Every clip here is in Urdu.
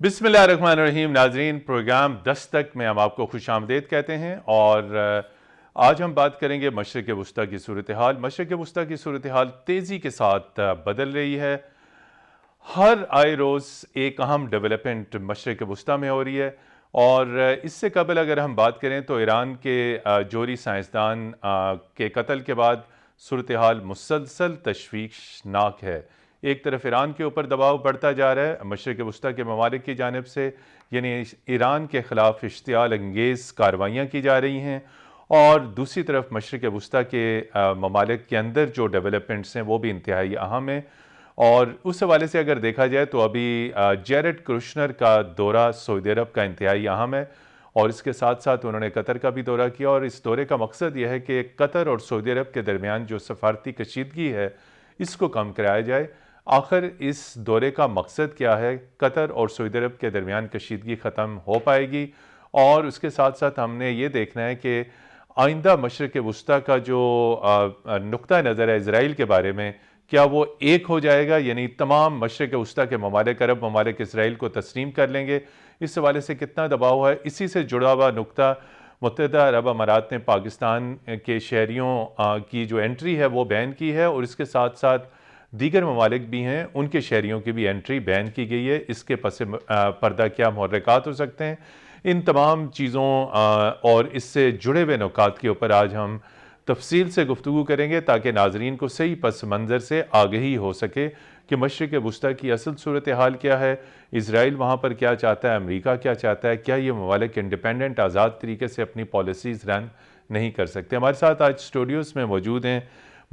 بسم اللہ الرحمن الرحیم. ناظرین، پروگرام دستک میں ہم آپ کو خوش آمدید کہتے ہیں اور آج ہم بات کریں گے مشرق وسطیٰ کی صورتحال. مشرق وسطیٰ کی صورتحال تیزی کے ساتھ بدل رہی ہے. ہر آئے روز ایک اہم ڈیولپمنٹ مشرق وسطیٰ میں ہو رہی ہے اور اس سے قبل اگر ہم بات کریں تو ایران کے جوہری سائنسدان کے قتل کے بعد صورتحال مسلسل تشویشناک ہے. ایک طرف ایران کے اوپر دباؤ بڑھتا جا رہا ہے مشرق وسطیٰ کے ممالک کی جانب سے، یعنی ایران کے خلاف اشتعال انگیز کارروائیاں کی جا رہی ہیں، اور دوسری طرف مشرق وسطیٰ کے ممالک کے اندر جو ڈیولپمنٹس ہیں وہ بھی انتہائی اہم ہیں. اور اس حوالے سے اگر دیکھا جائے تو ابھی جیرڈ کروشنر کا دورہ سعودی عرب کا انتہائی اہم ہے، اور اس کے ساتھ ساتھ انہوں نے قطر کا بھی دورہ کیا، اور اس دورے کا مقصد یہ ہے کہ قطر اور سعودی عرب کے درمیان جو سفارتی کشیدگی ہے اس کو کم کرایا جائے. آخر اس دورے کا مقصد کیا ہے؟ قطر اور سعودی عرب کے درمیان کشیدگی ختم ہو پائے گی، اور اس کے ساتھ ساتھ ہم نے یہ دیکھنا ہے کہ آئندہ مشرق وسطیٰ کا جو نقطہ نظر ہے اسرائیل کے بارے میں، کیا وہ ایک ہو جائے گا؟ یعنی تمام مشرق وسطیٰ کے ممالک، عرب ممالک اسرائیل کو تسلیم کر لیں گے؟ اس حوالے سے کتنا دباؤ ہے؟ اسی سے جڑا ہوا نقطہ، متحدہ عرب امارات نے پاکستان کے شہریوں کی جو انٹری ہے وہ بین کی ہے، اور اس کے ساتھ ساتھ دیگر ممالک بھی ہیں ان کے شہریوں کی بھی انٹری بین کی گئی ہے. اس کے پس پردہ کیا محرکات ہو سکتے ہیں؟ ان تمام چیزوں اور اس سے جڑے ہوئے نکات کے اوپر آج ہم تفصیل سے گفتگو کریں گے تاکہ ناظرین کو صحیح پس منظر سے آگہی ہو سکے کہ مشرق وسطیٰ کی اصل صورتحال کیا ہے، اسرائیل وہاں پر کیا چاہتا ہے، امریکہ کیا چاہتا ہے، کیا یہ ممالک انڈیپینڈنٹ آزاد طریقے سے اپنی پالیسیز رن نہیں کر سکتے. ہمارے ساتھ آج اسٹوڈیوز میں موجود ہیں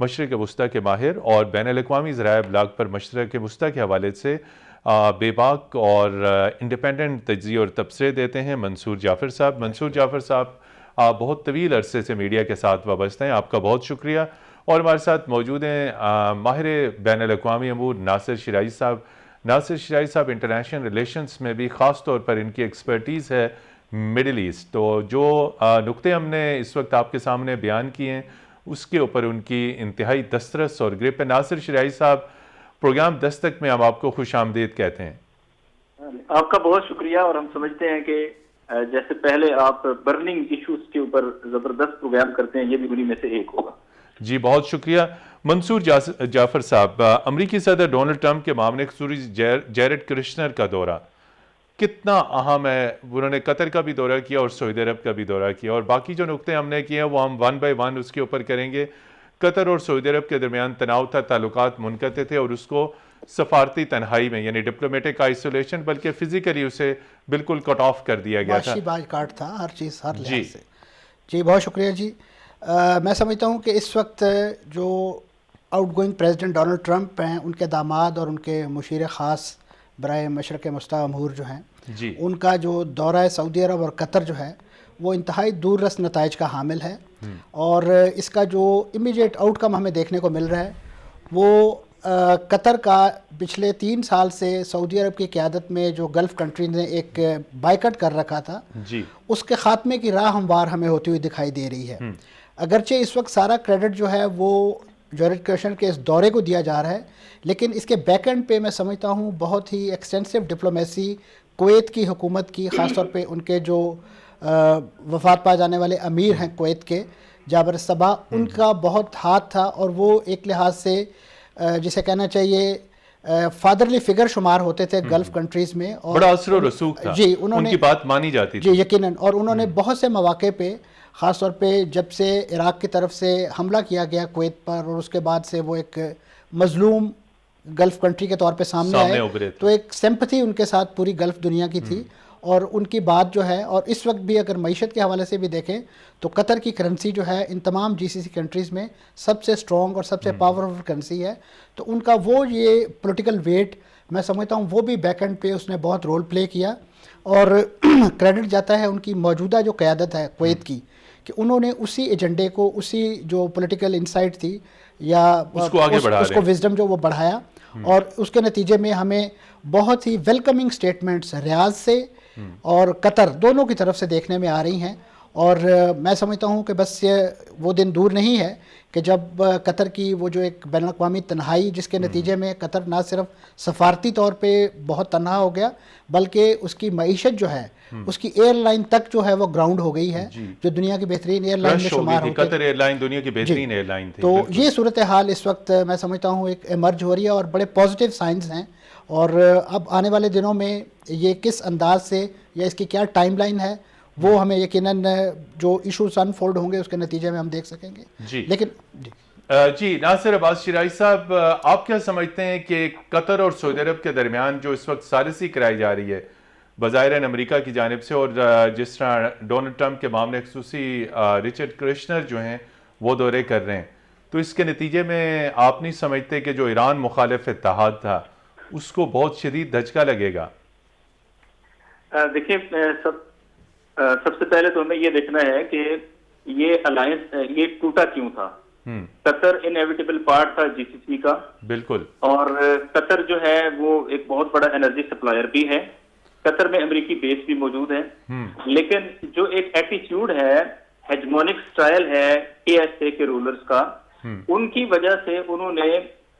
مشرق وسطیٰ کے ماہر اور بین الاقوامی ذرائع ابلاغ پر مشرق وسطیٰ کے حوالے سے بے باک اور انڈیپینڈنٹ تجزیے اور تبصرے دیتے ہیں منصور جعفر صاحب. منصور جعفر صاحب، آپ بہت طویل عرصے سے میڈیا کے ساتھ وابستہ ہیں، آپ کا بہت شکریہ. اور ہمارے ساتھ موجود ہیں ماہر بین الاقوامی امور ناصر شرائعی صاحب. ناصر شرائعی صاحب انٹرنیشنل ریلیشنز میں بھی خاص طور پر ان کی ایکسپرٹیز ہے مڈل ایسٹ، تو جو نقطے ہم نے اس وقت آپ کے سامنے بیان کیے ہیں اس کے اوپر ان کی انتہائی دسترس اور گرپ ہے. ناصر شرائعی صاحب، پروگرام دستک میں ہم آپ کو خوش آمدید کہتے ہیں. آپ کا بہت شکریہ. اور ہم سمجھتے ہیں کہ جیسے پہلے آپ برننگ ایشوز کے اوپر زبردست پروگرام کرتے ہیں، یہ بھی انہی میں سے ایک ہوگا. جی بہت شکریہ. منصور جعفر صاحب، امریکی صدر ڈونلڈ ٹرمپ کے معاون خصوصی جیرڈ کرشنر کا دورہ کتنا اہم ہے؟ انہوں نے قطر کا بھی دورہ کیا اور سعودی عرب کا بھی دورہ کیا، اور باقی جو نقطے ہم نے کیے ہیں وہ ہم ون بائی ون اس کے اوپر کریں گے. قطر اور سعودی عرب کے درمیان تناؤ تھا، تعلقات منقطع تھے، اور اس کو سفارتی تنہائی میں یعنی ڈپلومیٹک آئسولیشن بلکہ فزیکلی اسے بالکل کٹ آف کر دیا گیا تھا. باج کاٹ تھا ہر چیز، ہر لحاظ سے. جی بہت شکریہ. جی میں سمجھتا ہوں کہ اس وقت جو out going president Donald Trump ہیں، ان کے داماد اور ان کے مشیر خاص برائے مشرق وسطیٰ امور جو ہیں، جی ان کا جو دورہ سعودی عرب اور قطر جو ہے وہ انتہائی دور رس نتائج کا حامل ہے. اور اس کا جو امیڈیٹ آؤٹ کم ہمیں دیکھنے کو مل رہا ہے وہ قطر کا پچھلے 3 سال سے سعودی عرب کی قیادت میں جو گلف کنٹریز نے ایک بائیکٹ کر رکھا تھا، جی اس کے خاتمے کی راہ ہموار ہمیں ہوتی ہوئی دکھائی دے رہی ہے. اگرچہ اس وقت سارا کریڈٹ جو ہے وہ جیرڈ کرشنر کے اس دورے کو دیا جا رہا ہے، لیکن اس کے بیک اینڈ پہ میں سمجھتا ہوں بہت ہی ایکسٹینسو ڈپلومیسی کویت کی حکومت کی، خاص طور پہ ان کے جو وفات پا جانے والے امیر ہیں کویت کے، جابر الصباح، ان کا بہت ہاتھ تھا. اور وہ ایک لحاظ سے جسے کہنا چاہیے فادرلی فگر شمار ہوتے تھے گلف کنٹریز میں، اور بڑا اثر و رسوخ تھا. جی انہوں ان نے کی بات مانی جاتی تھی. جی یقیناً. اور انہوں نے بہت سے مواقع پہ، خاص طور پہ جب سے عراق کی طرف سے حملہ کیا گیا کویت پر اور اس کے بعد سے وہ ایک مظلوم گلف کنٹری کے طور پہ سامنے آئے، تو ایک سمپتھی ان کے ساتھ پوری گلف دنیا کی تھی. اور ان کی بات جو ہے، اور اس وقت بھی اگر معیشت کے حوالے سے بھی دیکھیں تو قطر کی کرنسی جو ہے ان تمام جی سی سی کنٹریز میں سب سے اسٹرانگ اور سب سے پاورفل کرنسی ہے. تو ان کا وہ یہ پولیٹیکل ویٹ میں سمجھتا ہوں وہ بھی بیک اینڈ پہ اس نے بہت رول پلے کیا. اور کریڈٹ جاتا ہے ان کی موجودہ جو قیادت ہے کویت کی، کہ انہوں نے اسی ایجنڈے کو، اسی جو پولیٹیکل انسائٹ تھی یا اس کو وزڈم جو وہ بڑھایا، اور اس کے نتیجے میں ہمیں بہت ہی ویلکمنگ سٹیٹمنٹس ریاض سے اور قطر دونوں کی طرف سے دیکھنے میں آ رہی ہیں. اور میں سمجھتا ہوں کہ بس وہ دن دور نہیں ہے کہ جب قطر کی وہ جو ایک بین الاقوامی تنہائی جس کے نتیجے میں قطر نہ صرف سفارتی طور پہ بہت تنہا ہو گیا بلکہ اس کی معیشت جو ہے اس کی ایئر لائن تک جو ہے وہ گراؤنڈ ہو گئی ہے جو دنیا کی بہترین ایئر لائن میں شمار ہوتی ہے. قطر ایئر لائن دنیا کی بہترین ایئر لائن تھی. تو یہ صورتحال اس وقت میں سمجھتا ہوں ایک ایمرج ہو رہی ہے اور بڑے پازیٹیو سائنز ہیں, اور اب آنے والے دنوں میں یہ کس انداز سے یا اس کی کیا ٹائم لائن ہے وہ ہمیں یقیناً جو ایشوز انفولڈ ہوں گے اس کے نتیجے میں ہم دیکھ سکیں گے. لیکن جی ناصر عباس شیرازی صاحب, آپ کیا سمجھتے ہیں کہ قطر اور سعودی عرب کے درمیان جو اس وقت ثالثی کرائی جا رہی ہے بظاہر امریکہ کی جانب سے, اور جس طرح ڈونلڈ ٹرمپ کے معاملے خصوصی رچرڈ کرشنر جو ہیں وہ دورے کر رہے ہیں, تو اس کے نتیجے میں آپ نہیں سمجھتے کہ جو ایران مخالف اتحاد تھا اس کو بہت شدید دھچکا لگے گا؟ دیکھیں, سب سے پہلے تو ہمیں یہ دیکھنا ہے کہ یہ الائنس یہ ٹوٹا کیوں تھا. قطر انیویٹیبل پارٹ تھا جی سی سی کا, بالکل, اور قطر جو ہے وہ ایک بہت بڑا انرجی سپلائر بھی ہے. قطر میں امریکی بیس بھی موجود ہے, لیکن جو ایک ایٹیٹیوڈ ہے, ہیجمونک سٹائل ہے کے ایس اے کے رولرز کا, ان کی وجہ سے انہوں نے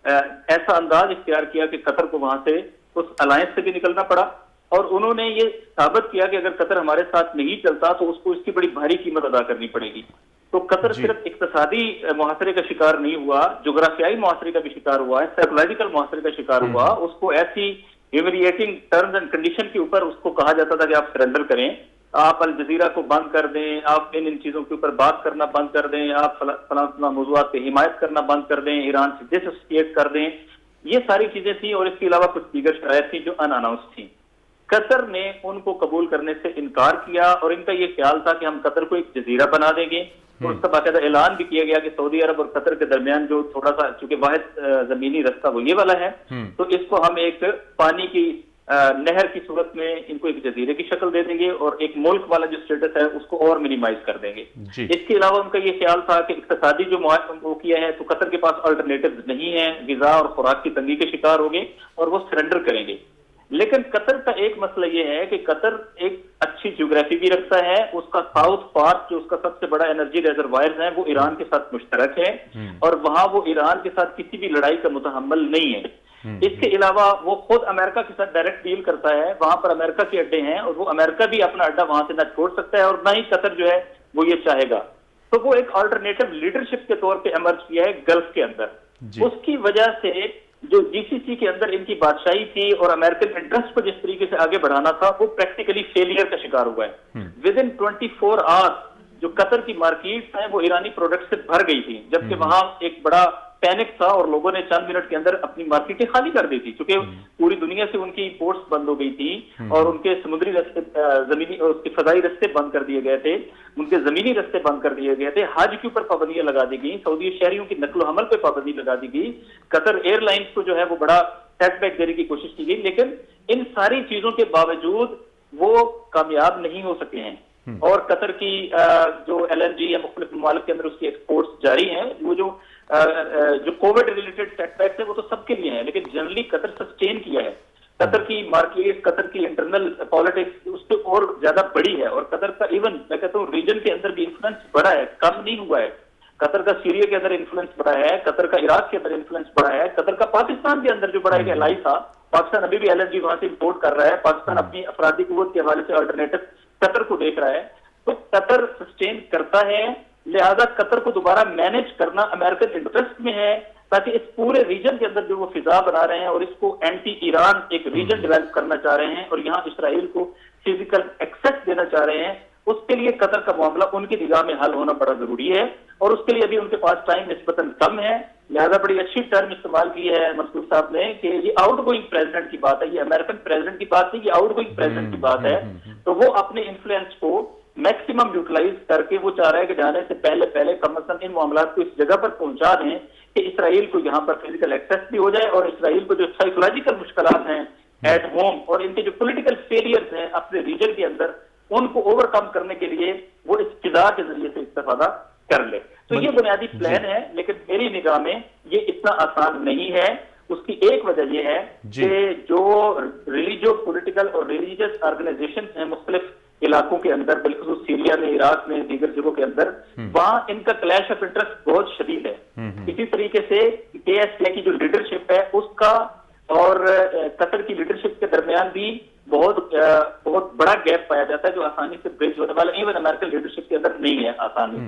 ایسا انداز اختیار کیا کہ قطر کو وہاں سے اس الائنس سے بھی نکلنا پڑا, اور انہوں نے یہ ثابت کیا کہ اگر قطر ہمارے ساتھ نہیں چلتا تو اس کو اس کی بڑی بھاری قیمت ادا کرنی پڑے گی. تو قطر صرف اقتصادی محاصرے کا شکار نہیں ہوا, جغرافیائی محاصرے کا بھی شکار ہوا ہے, سائیکولوجیکل محاصرے کا شکار ہوا. اس کو ایسی ہیوملیٹنگ ٹرمز اینڈ کنڈیشن کے اوپر اس کو کہا جاتا تھا کہ آپ سرنڈر کریں, آپ الجزیرہ کو بند کر دیں, آپ ان چیزوں کے اوپر بات کرنا بند کر دیں, آپ فلاں موضوعات پہ حمایت کرنا بند کر دیں, ایران سے ڈس ایسوسیٹ کر دیں. یہ ساری چیزیں تھیں, اور اس کے علاوہ کچھ دیگر شرائط تھیں جو ان اناؤنس تھیں. قطر نے ان کو قبول کرنے سے انکار کیا, اور ان کا یہ خیال تھا کہ ہم قطر کو ایک جزیرہ بنا دیں گے, اور اس کا باقاعدہ اعلان بھی کیا گیا کہ سعودی عرب اور قطر کے درمیان جو تھوڑا سا, چونکہ واحد زمینی رستہ وہ یہ والا ہے, تو اس کو ہم ایک پانی کی نہر کی صورت میں ان کو ایک جزیرے کی شکل دے دیں گے, اور ایک ملک والا جو اسٹیٹس ہے اس کو اور منیمائز کر دیں گے. اس کے علاوہ ان کا یہ خیال تھا کہ اقتصادی جو وہ کیا ہے تو قطر کے پاس الٹرنیٹیوز نہیں ہیں, غذا اور خوراک کی تنگی کے شکار ہو گے اور وہ سرنڈر کریں گے. لیکن قطر کا ایک مسئلہ یہ ہے کہ قطر ایک اچھی جیوگرافی بھی رکھتا ہے, اس کا ساؤتھ پارٹ جو اس کا سب سے بڑا انرجی ریزروائرز ہیں وہ ایران کے ساتھ مشترک ہے, اور وہاں وہ ایران کے ساتھ کسی بھی لڑائی کا متحمل نہیں ہے. اس کے علاوہ وہ خود امریکہ کے ساتھ ڈائریکٹ ڈیل کرتا ہے, وہاں پر امریکہ کے اڈے ہیں, اور وہ امریکہ بھی اپنا اڈا وہاں سے نہ چھوڑ سکتا ہے, اور نہ ہی قطر جو ہے وہ یہ چاہے گا. تو وہ ایک آلٹرنیٹو لیڈرشپ کے طور پہ ایمرج کیا ہے گلف کے اندر. اس کی وجہ سے جو جی سی سی کے اندر ان کی بادشاہی تھی اور امریکن انٹرسٹ کو جس طریقے سے آگے بڑھانا تھا وہ پریکٹیکلی فیلئر کا شکار ہوا ہے. ود ان 24 آورز جو قطر کی مارکیٹس ہیں وہ ایرانی پروڈکٹ سے بھر گئی تھی, جبکہ وہاں ایک بڑا پینک تھا اور لوگوں نے چند منٹ کے اندر اپنی مارکیٹیں خالی کر دی تھی, چونکہ پوری دنیا سے ان کی پورٹس بند ہو گئی تھی, اور ان کے سمندری رستے, زمینی اور اس کے فضائی رستے بند کر دیے گئے تھے, ان کے زمینی رستے بند کر دیے گئے تھے, حج کے اوپر پابندیاں لگا دی گئی, سعودی شہریوں کی نقل و حمل پہ پابندی لگا دی گئی, قطر ایئر لائنس کو جو ہے وہ بڑا سیٹ بیک دینے کی کوشش کی گئی. لیکن ان ساری چیزوں کے باوجود وہ کامیاب نہیں ہو سکے ہیں, اور قطر کی جو ایل این جی یا مختلف ممالک کے اندر اس کی ایکسپورٹس جاری ہیں. وہ جو کووڈ ریلیٹڈ سیٹ بیکس ہیں وہ تو سب کے لیے ہیں, لیکن جنرلی قطر سسٹین کیا ہے. قطر کی مارکیٹ, قطر کی انٹرنل پالیٹکس اس سے اور زیادہ بڑی ہے, اور قطر کا ایون میں کہتا ہوں ریجن کے اندر بھی انفلوئنس بڑا ہے, کم نہیں ہوا ہے. قطر کا سیریا کے اندر انفلوئنس بڑا ہے, قطر کا عراق کے اندر انفلوئنس بڑا ہے, قطر کا پاکستان کے اندر جو بڑا ایک الائی تھا, پاکستان ابھی بھی ایل این جی وہاں سے امپورٹ کر رہا ہے, پاکستان اپنی افرادی قوت کے حوالے سے آلٹرنیٹو قطر کو دیکھ رہا ہے. تو قطر سسٹین کرتا ہے, لہذا قطر کو دوبارہ مینج کرنا امریکن انٹرسٹ میں ہے, تاکہ اس پورے ریجن کے اندر جو وہ فضا بنا رہے ہیں اور اس کو اینٹی ایران ایک ریجن ڈیولپ کرنا چاہ رہے ہیں, اور یہاں اسرائیل کو فزیکل ایکسیس دینا چاہ رہے ہیں, اس کے لیے قطر کا معاملہ ان کی نگاہ میں حل ہونا بڑا ضروری ہے, اور اس کے لیے ابھی ان کے پاس ٹائم نسبتاً کم ہے. لہذا بڑی اچھی ٹرم استعمال کی ہے منصور صاحب نے کہ یہ آؤٹ گوئنگ پریزیڈنٹ کی بات ہے, یہ امریکن پریزیڈنٹ کی بات نہیں, یہ آؤٹ گوئنگ پریزیڈنٹ کی بات ہے. تو وہ اپنے انفلوئنس کو میکسیمم یوٹیلائز کر کے وہ چاہ رہا ہے کہ جانے سے پہلے کم از کم ان معاملات کو اس جگہ پر پہنچا دیں کہ اسرائیل کو یہاں پر فزیکل ایکسیس بھی ہو جائے, اور اسرائیل کو جو سائیکولوجیکل مشکلات ہیں ایٹ ہوم اور ان کے جو پولیٹیکل فیلئرز ہیں اپنے ریجن کے اندر, ان کو اوور کم کرنے کے لیے وہ اس فضا کے ذریعے سے استفادہ کر لے. تو یہ بنیادی پلان ہے, لیکن میری نگاہ میں یہ اتنا آسان نہیں ہے. اس کی ایک وجہ یہ ہے کہ جو ریلیجیو پولیٹیکل اور ریلیجیس آرگنائزیشن ہیں مختلف علاقوں کے اندر، بالخصوص سیریا میں، عراق میں، دیگر جگہوں کے اندر، وہاں ان کا کلیش آف انٹرسٹ بہت شدید ہے. اسی طریقے سے KSK کی جو لیڈرشپ ہے اس کا اور قطر کی لیڈرشپ کے درمیان بھی بہت بڑا گیپ پایا جاتا ہے جو آسانی سے برج ہونے والا ایون امریکن لیڈرشپ کے اندر نہیں ہے آسانی.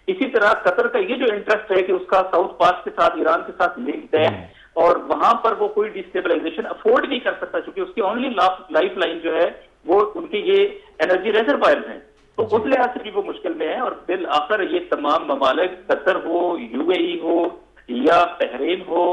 اسی طرح قطر کا یہ جو انٹرسٹ ہے کہ اس کا ساؤتھ پاس کے ساتھ، ایران کے ساتھ لنک ہے، اور وہاں پر وہ کوئی ڈسٹیبلائزیشن افورڈ نہیں کر سکتا کیونکہ اس کی اونلی لائف لائن جو ہے وہ ان کے یہ انرجی ریزروائرز ہیں. تو اس لحاظ سے بھی وہ مشکل میں ہے. اور بالآخر یہ تمام ممالک، قطر ہو، UAE ہو یا بحرین ہو،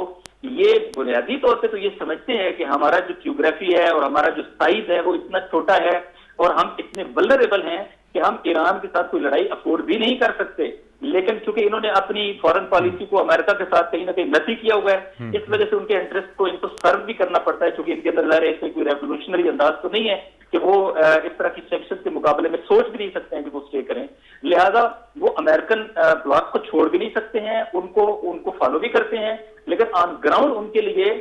یہ بنیادی طور پہ تو یہ سمجھتے ہیں کہ ہمارا جو جیوگرافی ہے اور ہمارا جو سائز ہے وہ اتنا چھوٹا ہے اور ہم اتنے ولنریبل ہیں کہ ہم ایران کے ساتھ کوئی لڑائی افورڈ بھی نہیں کر سکتے. لیکن چونکہ انہوں نے اپنی فارن پالیسی کو امریکہ کے ساتھ کہیں نہ کہیں نفی کیا ہوا ہے، اس وجہ سے ان کے انٹرسٹ کو ان کو سرو بھی کرنا پڑتا ہے، چونکہ ان کے اندر ظاہر ہے اس میں کوئی ریولیوشنری انداز تو نہیں ہے کہ وہ اس طرح کی سینکشن کے مقابلے میں سوچ بھی نہیں سکتے ہیں کہ وہ اسٹے کریں. لہذا وہ امریکن بلاک کو چھوڑ بھی نہیں سکتے ہیں، ان کو فالو بھی کرتے ہیں، لیکن آن گراؤنڈ ان کے لیے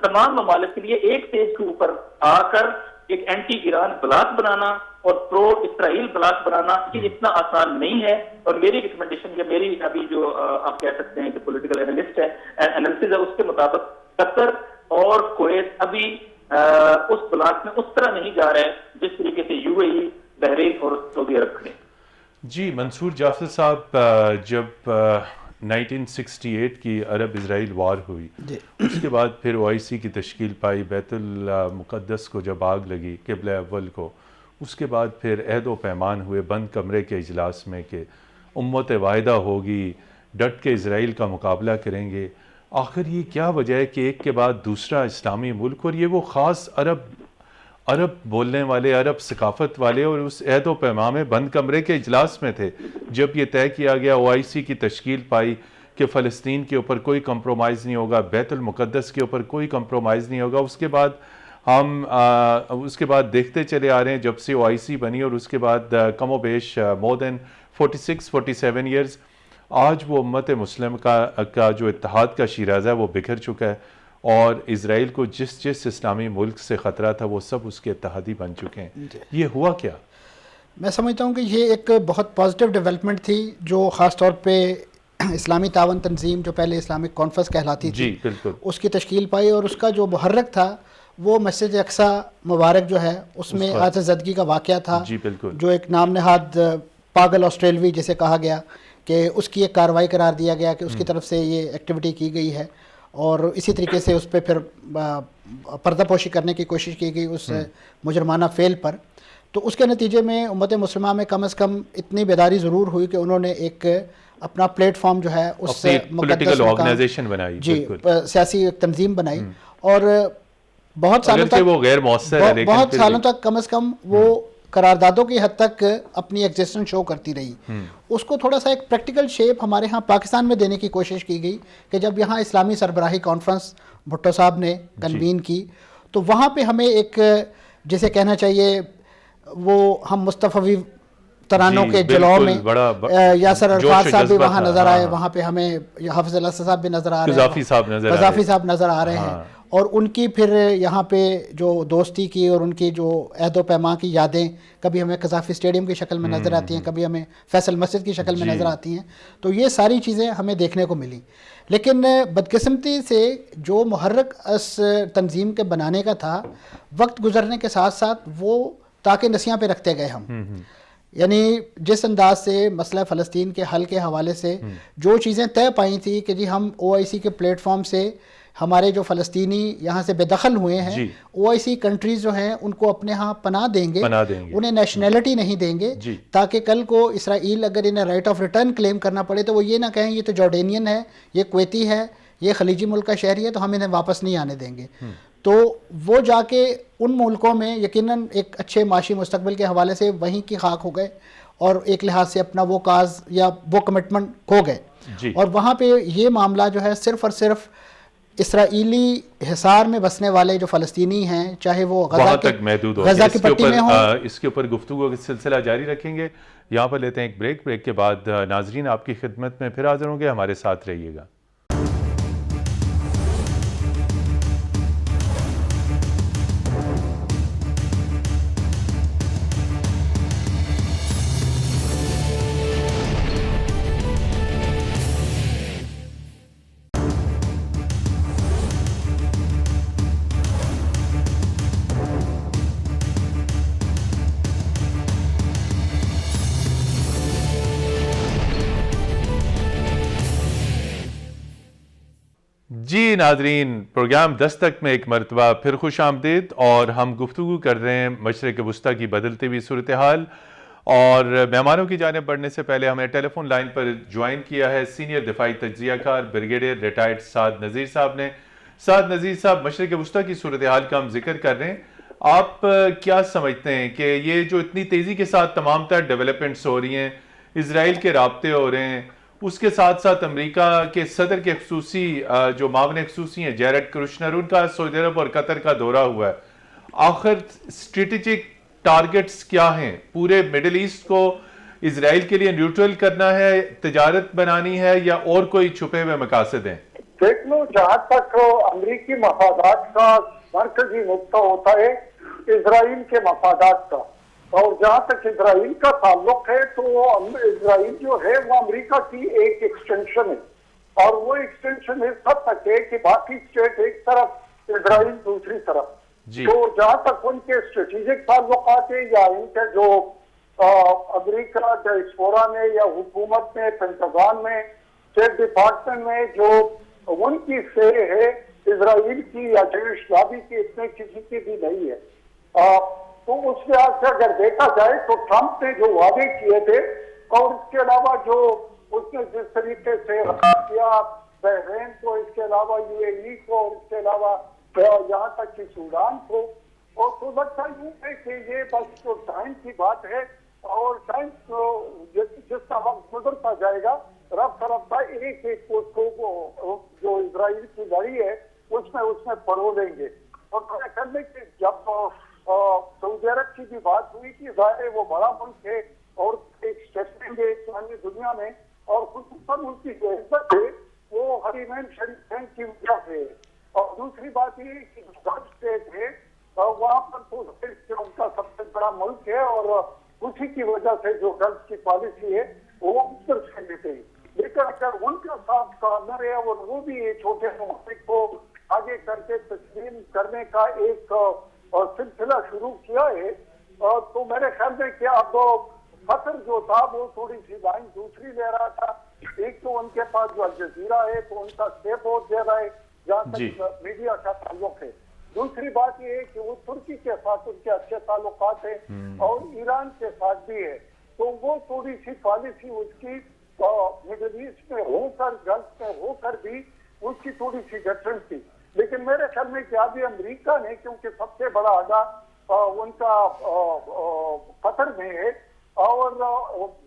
تمام ممالک کے لیے ایک پیج کے اوپر آ کر ایک اینٹی ایران بلاک بنانا اور پرو اسرائیل بلاک بنانا یہ اتنا آسان نہیں ہے. اور میری ریکمنڈیشن یا میری ابھی جو آپ کہہ سکتے ہیں کہ پولیٹیکل اینالسٹ ہے، انالیسز ہے، اس کے مطابق قطر اور کویت ابھی اس بلاک میں اس طرح نہیں جا رہے جس طریقے سے UAE، بحرین اور سعودی عرب کھڑے. جی منصور جعفر صاحب، جب 1968 کی عرب اسرائیل وار ہوئی، اس کے بعد پھر OIC کی تشکیل پائی، بیت المقدس کو جب آگ لگی، قبلہ اول کو، اس کے بعد پھر عہد و پیمان ہوئے بند کمرے کے اجلاس میں کہ امت واحدہ ہوگی، ڈٹ کے اسرائیل کا مقابلہ کریں گے. آخر یہ کیا وجہ ہے کہ ایک کے بعد دوسرا اسلامی ملک، اور یہ وہ خاص عرب بولنے والے، عرب ثقافت والے، اور اس عہد و پیمان میں بند کمرے کے اجلاس میں تھے جب یہ طے کیا گیا، OIC کی تشکیل پائی کہ فلسطین کے اوپر کوئی کمپرومائز نہیں ہوگا، بیت المقدس کے اوپر کوئی کمپرومائز نہیں ہوگا. اس کے بعد دیکھتے چلے آ رہے ہیں جب سے OIC بنی، اور اس کے بعد کم و بیش مور دین 46-47 ایئرز، آج وہ امت مسلم کا جو اتحاد کا شیرازہ ہے وہ بکھر چکا ہے، اور اسرائیل کو جس اسلامی ملک سے خطرہ تھا وہ سب اس کے اتحادی بن چکے ہیں. یہ ہوا کیا؟ میں سمجھتا ہوں کہ یہ ایک بہت پازیٹیو ڈیولپمنٹ تھی جو خاص طور پہ اسلامی تعاون تنظیم جو پہلے اسلامک کانفرنس کہلاتی تھی، بالکل اس کی تشکیل پائی، اور اس کا جو محرک تھا وہ مسجد اقصیٰ مبارک جو ہے اس میں آتش زدگی کا واقعہ تھا، جو ایک نام نہاد پاگل آسٹریلوی جسے کہا گیا کہ اس کی ایک کارروائی قرار دیا گیا کہ اس کی طرف سے یہ ایکٹیویٹی کی گئی ہے، اور اسی طریقے سے اس پہ پھر پردہ پوشی کرنے کی کوشش کی گئی اس مجرمانہ فعل پر. تو اس کے نتیجے میں امت مسلمہ میں کم از کم اتنی بیداری ضرور ہوئی کہ انہوں نے ایک اپنا پلیٹ فارم جو ہے اس پولیٹیکل آرگنائزیشن بنائی، جی سیاسی ایک تنظیم بنائی، اور بہت سالوں تک وہ غیر مؤثر ہے، بہت سالوں تک کم از کم وہ قراردادوں کی حد تک اپنی ایگزسٹنس شو کرتی رہی. اس کو تھوڑا سا ایک پریکٹیکل شیپ ہمارے ہاں پاکستان میں دینے کی کوشش کی گئی کہ جب یہاں اسلامی سربراہی کانفرنس بھٹو صاحب نے کنوین کی تو وہاں پہ ہمیں ایک جسے کہنا چاہیے وہ ہم مصطفی ترانوں کے جلو میں یاسر عرفات صاحب بھی وہاں نظر آئے، وہاں پہ ہمیں حافظ الاسد صاحب بھی نظر آ رہے ہیں، قذافی صاحب نظر آ رہے ہیں، اور ان کی پھر یہاں پہ جو دوستی کی اور ان کی جو عہد و پیمان کی یادیں کبھی ہمیں قذافی اسٹیڈیم کی شکل میں نظر آتی ہیں، کبھی ہمیں فیصل مسجد کی شکل میں نظر آتی ہیں. تو یہ ساری چیزیں ہمیں دیکھنے کو ملی. لیکن بدقسمتی سے جو محرک اس تنظیم کے بنانے کا تھا، وقت گزرنے کے ساتھ ساتھ وہ تاکہ نسیاں پہ رکھتے گئے ہم. یعنی جس انداز سے مسئلہ فلسطین کے حل کے حوالے سے جو چیزیں طے پائی تھی کہ جی ہم OIC کے پلیٹ فارم سے ہمارے جو فلسطینی یہاں سے بے دخل ہوئے ہیں OIC کنٹریز جو ہیں ان کو اپنے ہاں پناہ دیں گے، انہیں نیشنلٹی نہیں دیں گے، تاکہ کل کو اسرائیل اگر انہیں رائٹ آف ریٹرن کلیم کرنا پڑے تو وہ یہ نہ کہیں یہ تو جارڈینین ہے، یہ کویتی ہے، یہ خلیجی ملک کا شہری ہے تو ہم انہیں واپس نہیں آنے دیں گے. تو وہ جا کے ان ملکوں میں یقیناً ایک اچھے معاشی مستقبل کے حوالے سے وہیں کی خاک ہو گئے اور ایک لحاظ سے اپنا وہ کاز یا وہ کمٹمنٹ کھو گئے. اور وہاں پہ یہ معاملہ جو ہے صرف اور صرف اسرائیلی حصار میں بسنے والے جو فلسطینی ہیں، چاہے وہ غزہ کی پٹی میں ہوں. اس کے اوپر گفتگو کا سلسلہ جاری رکھیں گے. یہاں پر لیتے ہیں ایک بریک کے بعد ناظرین آپ کی خدمت میں پھر حاضر ہوں گے، ہمارے ساتھ رہیے گا. جی ناظرین، پروگرام دستک میں ایک مرتبہ پھر خوش آمدید، اور ہم گفتگو کر رہے ہیں مشرق وسطیٰ کی بدلتی ہوئی صورتحال، اور مہمانوں کی جانب بڑھنے سے پہلے ہمیں ٹیلی فون لائن پر جوائن کیا ہے سینئر دفاعی تجزیہ کار بریگیڈیئر ریٹائرڈ سعد نذیر صاحب نے۔ سعد نذیر صاحب، مشرق وسطیٰ کی صورتحال کا ہم ذکر کر رہے ہیں، آپ کیا سمجھتے ہیں کہ یہ جو اتنی تیزی کے ساتھ تمام تر ڈیولپمنٹس ہو رہی ہیں، اسرائیل کے رابطے ہو رہے ہیں، اس کے ساتھ ساتھ امریکہ کے صدر کے خصوصی جو معاون خصوصی ہیں جیرڈ کرشنر، ان کا سعودی عرب اور قطر کا دورہ ہوا ہے، آخر اسٹریٹجک ٹارگٹس کیا ہیں؟ پورے مڈل ایسٹ کو اسرائیل کے لیے نیوٹرل کرنا ہے، تجارت بنانی ہے، یا اور کوئی چھپے ہوئے مقاصد ہیں؟ دیکھ لو، جہاں تک امریکی مفادات کا مرکزی نقطہ ہوتا ہے اسرائیل کے مفادات کا، اور جہاں تک اسرائیل کا تعلق ہے تو اسرائیل جو ہے وہ امریکہ کی ایک ایکسٹینشن ہے، اور وہ ایکسٹینشن اس حد تک ہے کہ باقی اسٹیٹ ایک طرف، اسرائیل دوسری طرف۔ تو جہاں تک ان کے اسٹریٹجک تعلقات ہیں یا ان کے جو امریکہ ڈائسپورا میں یا حکومت میں، پینٹاگون میں، اسٹیٹ ڈپارٹمنٹ میں جو ان کی سے ہے اسرائیل کی یا جوش لابی کی، اتنے کسی کی بھی نہیں ہے۔ تو اس لحاظ سے اگر دیکھا جائے تو ٹرمپ نے جو وعدے کیے تھے، اور اس کے علاوہ جو اس نے جس طریقے سے کیا بحرین کو، اس کے علاوہ یو اے ای کو، اور اس کے علاوہ یہاں تک کہ سوڈان کو، اور تو لگتا یوں ہے کہ یہ بس تو ٹائم کی بات ہے، اور ٹائم جس کا وقت گزرتا جائے گا رفتہ رفتہ ایک ایک کو جو اسرائیل کی لڑائی ہے اس میں پڑو لیں گے۔ اور میں کرنے کہ جب سعودی عرب کی بھی بات ہوئی کہ ظاہر ہے وہ بڑا ملک ہے اور ایک اسٹیٹمنٹ ہے اسلامی دنیا میں، اور خصوصاً ان کی جو عزت ہے وہ حرمین شریفین کی وجہ سے ہے۔ اور دوسری بات یہ کہ گلف اسٹیٹ ہے وہاں پر تو ان کا سب سے بڑا ملک ہے، اور اسی کی وجہ سے جو گلف کی پالیسی ہے وہ ادھر سے لیتے ہیں۔ لیکن اگر ان کا ساتھ کارنر ہے اور وہ بھی چھوٹے ممالک کو آگے کر کے تسلیم کرنے کا ایک سلسلہ شروع کیا ہے، تو میرے خیال میں کہ اب قطر جو تھا وہ تھوڑی سی لائن دوسری لے رہا تھا۔ ایک تو ان کے پاس جو الجزیرہ ہے تو ان کا اسٹیپ بہت زیادہ ہے جہاں تک میڈیا کا تعلق ہے۔ دوسری بات یہ ہے کہ وہ ترکی کے ساتھ ان کے اچھے تعلقات ہیں، اور ایران کے ساتھ بھی ہے، تو وہ تھوڑی سی پالیسی اس کی مڈل ایسٹ میں ہو کر، گلف میں ہو کر بھی اس کی تھوڑی سی ڈفرنٹ تھی۔ لیکن میرے خیال میں کہ ابھی امریکہ نے، کیونکہ سب سے بڑا اڈا ان کا قطر میں ہے اور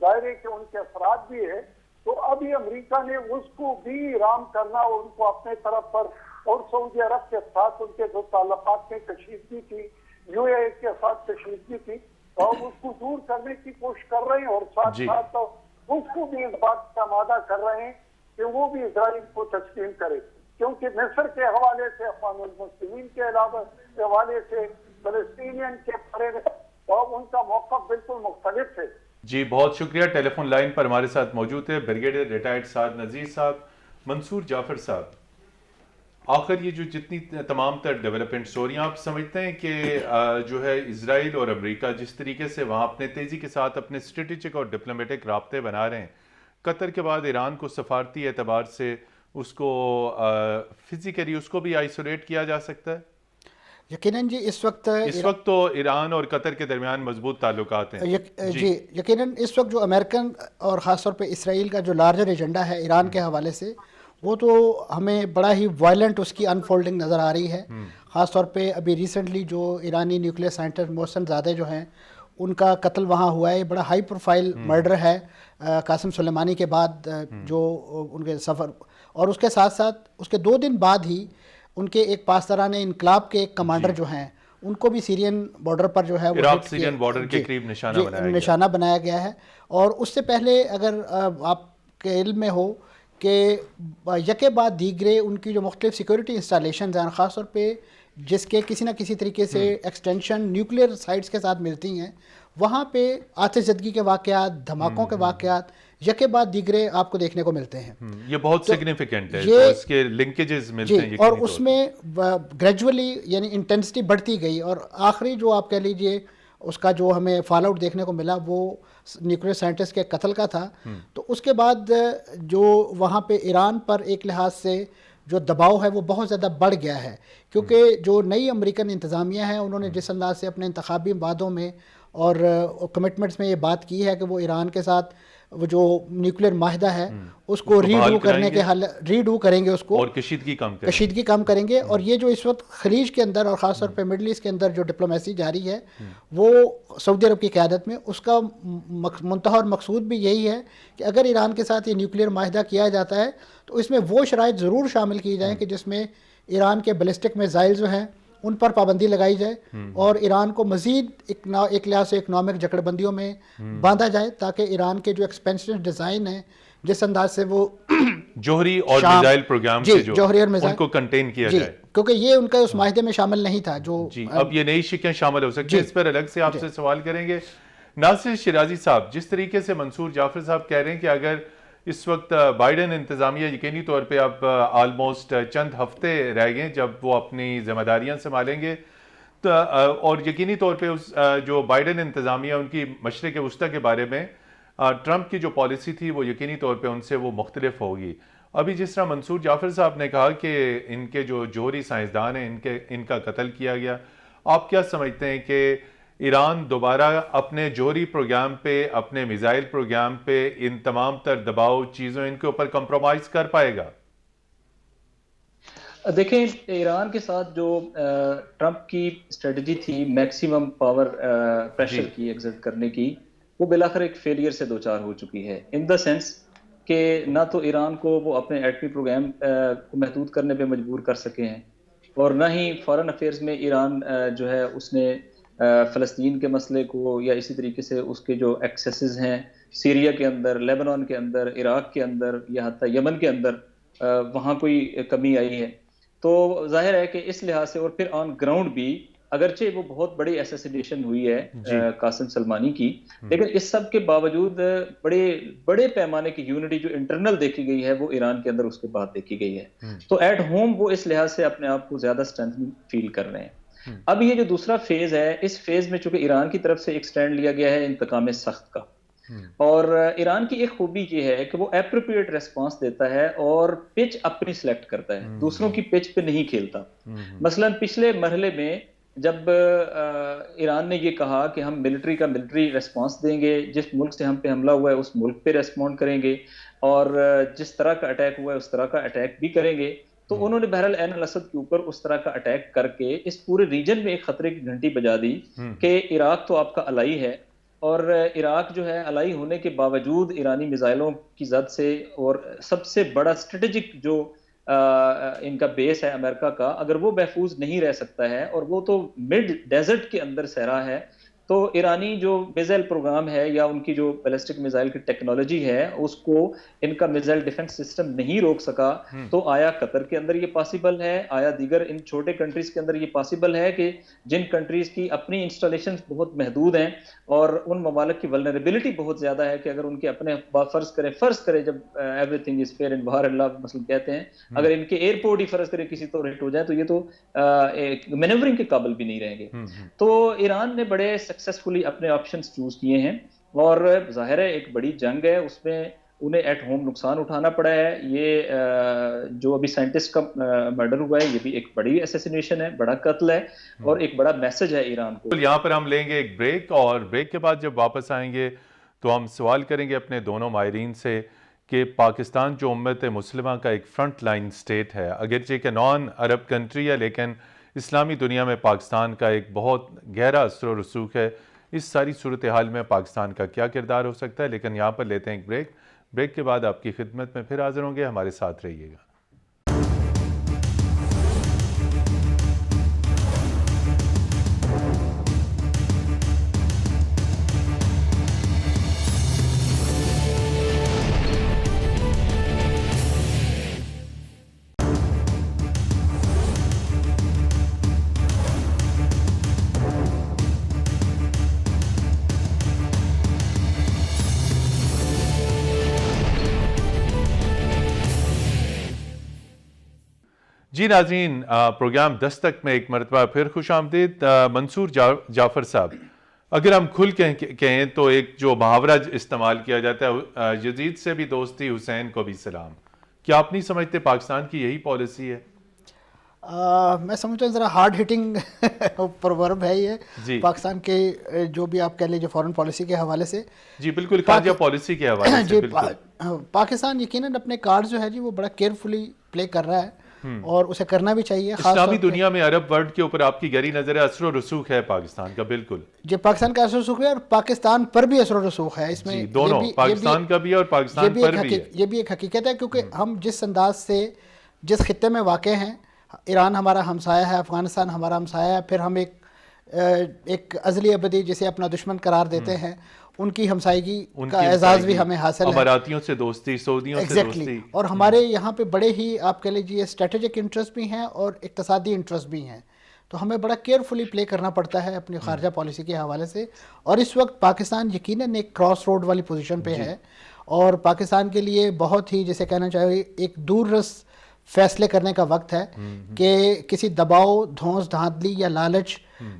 دائرے کے ان کے اثرات بھی ہے، تو ابھی امریکہ نے اس کو بھی رام کرنا اور ان کو اپنے طرف پر، اور سعودی عرب کے ساتھ ان کے جو تعلقات میں کشیدگی تھی، یو اے ای کے ساتھ کشیدگی تھی، اور اس کو دور کرنے کی کوشش کر رہے ہیں، اور ساتھ ساتھ اس کو بھی اس بات کا آمادہ کر رہے ہیں کہ وہ بھی اسرائیل کو تسلیم کرے، کیونکہ مصر کے حوالے سے، اقوام المسلمین کے علاوہ حوالے سے، فلسطینین کے بارے میں اور ان کا موقف بالکل مختلف ہے۔ جی بہت شکریہ۔ ٹیلی فون لائن پر ہمارے ساتھ موجود ہے بریگیڈیئر ریٹائرڈ سعد نذیر صاحب۔ منصور جعفر صاحب، آخر یہ جو جتنی تمام تر ڈیولپمنٹس ہو رہی ہیں، آپ سمجھتے ہیں کہ جو ہے اسرائیل اور امریکہ جس طریقے سے وہاں اپنے تیزی کے ساتھ اپنے اسٹریٹجک اور ڈپلومیٹک رابطے بنا رہے ہیں، قطر کے بعد ایران کو سفارتی اعتبار سے اس کو فزیکلی اس کو بھی آئسولیٹ کیا جا سکتا ہے؟ یقیناً جی، اس وقت تو ایران اور قطر کے درمیان مضبوط تعلقات ہیں۔ جی یقیناً اس وقت جو امریکن اور خاص طور پہ اسرائیل کا جو لارجر ایجنڈا ہے ایران کے حوالے سے، وہ تو ہمیں بڑا ہی وائلنٹ اس کی انفولڈنگ نظر آ رہی ہے۔ خاص طور پہ ابھی ریسنٹلی جو ایرانی نیوکلیئر سائنٹسٹ محسن زادہ جو ہیں، ان کا قتل وہاں ہوا ہے، بڑا ہائی پروفائل مرڈر ہے قاسم سلیمانی کے بعد جو ان کے سفر، اور اس کے ساتھ ساتھ اس کے 2 دن بعد ہی ان کے ایک پاسداران انقلاب کے ایک کمانڈر جو ہیں ان کو بھی سیرین بارڈر پر جو ہے عراق سیرین بارڈر کے قریب نشانہ بنایا گیا ہے۔ اور اس سے پہلے اگر آپ کے علم میں ہو کہ یکے بعد دیگرے ان کی جو مختلف سیکورٹی انسٹالیشنز ہیں، خاص طور پہ جس کے کسی نہ کسی طریقے سے ایکسٹینشن نیوکلیئر سائٹس کے ساتھ ملتی ہیں، وہاں پہ آتش زدگی کے واقعات، دھماکوں کے واقعات یکے بعد دیگرے آپ کو دیکھنے کو ملتے ہیں۔ یہ بہت سگنیفیکنٹ ہے، تو اس کے لنکیجز ملتے ہیں، اور اس میں گریجولی یعنی انٹینسٹی بڑھتی گئی، اور آخری جو آپ کہہ لیجئے اس کا جو ہمیں فال آؤٹ دیکھنے کو ملا وہ نیوکلیئر سائنٹسٹ کے قتل کا تھا۔ تو اس کے بعد جو وہاں پہ ایران پر ایک لحاظ سے جو دباؤ ہے وہ بہت زیادہ بڑھ گیا ہے، کیونکہ جو نئی امریکن انتظامیہ ہے انہوں نے جس انداز سے اپنے انتخابی وعدوں میں اور کمٹمنٹس میں یہ بات کی ہے کہ وہ ایران کے ساتھ وہ جو نیوکلیر معاہدہ ہے اس کو ریڈو کرنے کے ریڈو کریں گے اس کو، اور کشیدگی کم کریں گے. اور یہ جو اس وقت خلیج کے اندر اور خاص طور پہ مڈل ایسٹ کے اندر جو ڈپلومیسی جاری ہے وہ سعودی عرب کی قیادت میں، اس کا منتہا اور مقصود بھی یہی ہے کہ اگر ایران کے ساتھ یہ نیوکلیر معاہدہ کیا جاتا ہے تو اس میں وہ شرائط ضرور شامل کی جائیں کہ جس میں ایران کے بیلسٹک میزائل جو ہیں ان پر پابندی لگائی جائے اور ایران کو مزید ایک لحاظ سے اکنامک جکڑ بندیوں میں باندھا جائے، تاکہ ایران کے جو ایکسپینشن ڈیزائن ہیں جس انداز سے وہ جوہری اور میزائل پروگرام کے جو ان کو کنٹین کیا جائے، کیونکہ یہ ان کا اس معاہدے میں شامل نہیں تھا. جو اب یہ نئی شکیں شامل ہو سکتی ہیں، اس پر الگ سے آپ سے سوال کریں گے. ناصر شیرازی صاحب، جس طریقے سے منصور جعفر صاحب کہہ رہے ہیں کہ اگر اس وقت بائیڈن انتظامیہ یقینی طور پہ اب آلموسٹ چند ہفتے رہ گئے جب وہ اپنی ذمہ داریاں سنبھالیں گے، اور یقینی طور پہ جو بائیڈن انتظامیہ ان کی مشرق وسطیٰ کے بارے میں ٹرمپ کی جو پالیسی تھی وہ یقینی طور پہ ان سے وہ مختلف ہوگی. ابھی جس طرح منصور جعفر صاحب نے کہا کہ ان کے جو جوہری سائنسدان ہیں ان کا قتل کیا گیا، آپ کیا سمجھتے ہیں کہ ایران دوبارہ اپنے جوہری پروگرام پہ، اپنے میزائل پروگرام پہ، ان تمام تر دباؤ چیزوں ان کے اوپر کمپرومائز کر پائے گا؟ دیکھیں، ایران کے ساتھ جو ٹرمپ کی اسٹریٹجی تھی میکسیمم پاور پریشر کی ایگزرٹ کرنے کی، وہ بالآخر ایک فیلئر سے دوچار ہو چکی ہے، ان دا سینس کہ نہ تو ایران کو وہ اپنے ایٹمی پروگرام کو محدود کرنے پہ مجبور کر سکے ہیں، اور نہ ہی فارن افیئرز میں ایران جو ہے اس نے فلسطین کے مسئلے کو یا اسی طریقے سے اس کے جو ایکسیسز ہیں سیریا کے اندر، لیبنان کے اندر، عراق کے اندر یا حتیٰ یمن کے اندر، وہاں کوئی کمی آئی ہے. تو ظاہر ہے کہ اس لحاظ سے، اور پھر آن گراؤنڈ بھی اگرچہ وہ بہت بڑی ایسیسینیشن ہوئی ہے قاسم سلمانی کی، لیکن اس سب کے باوجود بڑے پیمانے کی یونٹی جو انٹرنل دیکھی گئی ہے وہ ایران کے اندر اس کے بعد دیکھی گئی ہے. تو ایٹ ہوم وہ اس لحاظ سے اپنے آپ کو زیادہ اسٹرینتھ فیل کر رہے ہیں. اب یہ جو دوسرا فیز ہے، اس فیز میں چونکہ ایران کی طرف سے ایک سٹینڈ لیا گیا ہے انتقام سخت کا، اور ایران کی ایک خوبی یہ ہے کہ وہ اپروپریٹ ریسپانس دیتا ہے اور پچ اپنی سلیکٹ کرتا ہے، دوسروں کی پچ پہ نہیں کھیلتا. مثلا پچھلے مرحلے میں جب ایران نے یہ کہا کہ ہم ملٹری ریسپانس دیں گے، جس ملک سے ہم پہ حملہ ہوا ہے اس ملک پہ ریسپونڈ کریں گے، اور جس طرح کا اٹیک ہوا ہے اس طرح کا اٹیک بھی کریں گے، تو انہوں نے بہرحال عین الاسد کے اوپر اس طرح کا اٹیک کر کے اس پورے ریجن میں ایک خطرے کی گھنٹی بجا دی کہ عراق تو آپ کا الائی ہے، اور عراق جو ہے الائی ہونے کے باوجود ایرانی میزائلوں کی زد سے، اور سب سے بڑا اسٹریٹجک جو ان کا بیس ہے امریکہ کا، اگر وہ محفوظ نہیں رہ سکتا ہے، اور وہ تو مڈ ڈیزرٹ کے اندر صحرا ہے، تو ایرانی جو میزائل پروگرام ہے یا ان کی جو بیلسٹک میزائل کی ٹیکنالوجی ہے اس کو ان کا میزائل ڈیفنس سسٹم نہیں روک سکا. تو آیا قطر کے اندر یہ پاسبل ہے، آیا دیگر ان چھوٹے کنٹریز کے اندر یہ پاسبل ہے کہ جن کنٹریز کی اپنی انسٹالیشنز بہت محدود ہیں اور ان ممالک کی ولنریبلٹی بہت زیادہ ہے، کہ اگر ان کے اپنے فرض کرے جب ایوری تھنگ از فیئر ان وار اللہ مثلا کہتے ہیں، اگر ان کے ایئرپورٹ ہی فرض کرے کسی طور ہٹ ہو جائے تو یہ تو مینورنگ کے قابل بھی نہیں رہیں گے. تو ایران نے بڑے سکسیسفلی اپنے آپشنز چوز کیے ہیں، اور ظاہر ہے ایک بڑی جنگ ہے، اس میں انہیں ایٹ ہوم نقصان اٹھانا پڑا ہے. یہ جو ابھی سائنٹسٹ کا مرڈر ہوا ہے یہ بھی ایک بڑی ایسیسینیشن ہے، بڑا قتل ہے، اور ایک بڑا میسج ہے ایران کو. یہاں پر ہم لیں گے ایک بریک، اور بریک کے بعد جب واپس آئیں گے تو ہم سوال کریں گے اپنے دونوں ماہرین سے کہ پاکستان جو امت مسلمہ کا ایک فرنٹ لائن سٹیٹ ہے، اگرچہ کہ نان عرب کنٹری ہے، لیکن اسلامی دنیا میں پاکستان کا ایک بہت گہرا اثر و رسوخ ہے. اس ساری صورتحال میں پاکستان کا کیا کردار ہو سکتا ہے؟ لیکن یہاں پر لیتے ہیں ایک بریک کے بعد آپ کی خدمت میں پھر حاضر ہوں گے. ہمارے ساتھ رہیے گا. جی ناظرین، پروگرام دستک میں ایک مرتبہ پھر خوش آمدید. منصور جعفر صاحب، اگر ہم کھل کے کہیں تو ایک جو محاورہ استعمال کیا جاتا ہے، یزید سے بھی دوستی حسین کو بھی سلام. کیا آپ نہیں سمجھتے پاکستان کی یہی پالیسی ہے؟ میں سمجھتا ہوں ذرا ہارڈ ہٹنگ پروورب ہے یہ پاکستان کے جو بھی آپ کہہ لیجیے فورن پالیسی کے حوالے سے. جی بالکل، خارجہ پالیسی کے حوالے سے پاکستان یقیناً اپنے کارڈ جو ہے جی وہ بڑا کیئرفلی پلے کر رہا ہے اور اسے کرنا بھی چاہیے. اسلامی دنیا میں عرب ورلڈ کے اوپر آپ کی گہری نظر ہے، اثر و رسوخ ہے پاکستان کا. بالکل جی، پاکستان کا اثر و رسوخ ہے اور پاکستان پر بھی اثر و رسوخ ہے اس میں. دونوں پاکستان کا بھی اور پاکستان پر بھی ہے. یہ بھی ایک حقیقت ہے کیونکہ ہم جس انداز سے جس خطے میں واقع ہیں، ایران ہمارا ہمسایہ ہے، افغانستان ہمارا ہمسایہ ہے، پھر ہم ایک ازلی ابدی جسے اپنا دشمن قرار دیتے ہیں، ان کی ہمسائیگی کا اعزاز بھی ہمیں حاصل ہے. اماراتیوں سے دوستی، سعودیوں سے دوستی، اور ہمارے یہاں پہ بڑے ہی آپ کہہ لیجیے اسٹریٹجک انٹرسٹ بھی ہیں اور اقتصادی انٹرسٹ بھی ہیں. تو ہمیں بڑا کیئرفلی پلے کرنا پڑتا ہے اپنی خارجہ پالیسی کے حوالے سے. اور اس وقت پاکستان یقیناً ایک کراس روڈ والی پوزیشن پہ ہے اور پاکستان کے لیے بہت ہی جسے کہنا چاہیے ایک دور رس فیصلے کرنے کا وقت ہے کہ کسی دباؤ، دھونس دھاندلی یا لالچ